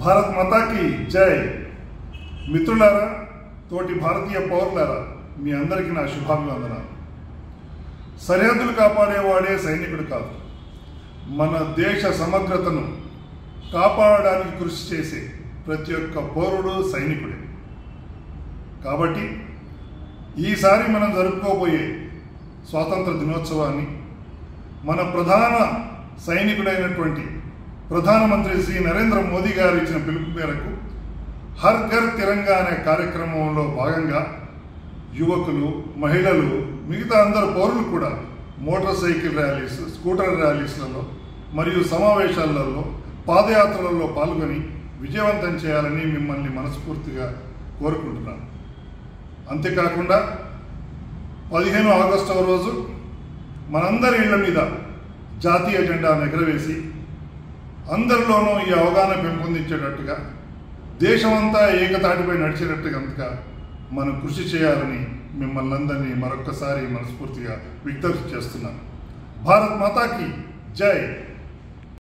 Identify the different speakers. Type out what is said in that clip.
Speaker 1: భారత్ మాతాకి జై. మిత్రులారా, తోటి భారతీయ పౌరులారా, మీ అందరికీ నా శుభాభివందనాలు. సరిహద్దులు కాపాడేవాడే సైనికుడు కాదు, మన దేశ సమగ్రతను కాపాడడానికి కృషి చేసే ప్రతి ఒక్క పౌరుడు సైనికుడే. కాబట్టి ఈసారి మనం జరుపుకోబోయే స్వాతంత్ర దినోత్సవాన్ని మన ప్రధాన సైనికుడైనటువంటి ప్రధానమంత్రి శ్రీ నరేంద్ర మోదీ గారు ఇచ్చిన పిలుపు మేరకు హర్ ఘర్ తిరంగా అనే కార్యక్రమంలో భాగంగా యువకులు, మహిళలు, మిగతా అందరు పౌరులు కూడా మోటార్ సైకిల్ ర్యాలీస్, స్కూటర్ ర్యాలీస్లలో మరియు సమావేశాలలో, పాదయాత్రలలో పాల్గొని విజయవంతం చేయాలని మిమ్మల్ని మనస్ఫూర్తిగా కోరుకుంటున్నాను. అంతేకాకుండా 15 ఆగస్టవ రోజు మనందరి ఇళ్ల మీద జాతీయ జెండాను ఎగరవేసి అందరిలోనూ ఈ అవగాహన పెంపొందించేటట్టుగా, దేశమంతా ఏకతాటిపై నడిచేటట్టుగా మనం కృషి చేయాలని మిమ్మల్ని అందరినీ మరొక్కసారి మనస్ఫూర్తిగా విజ్ఞప్తి చేస్తున్నాను. భారత్ మాతాకి జై.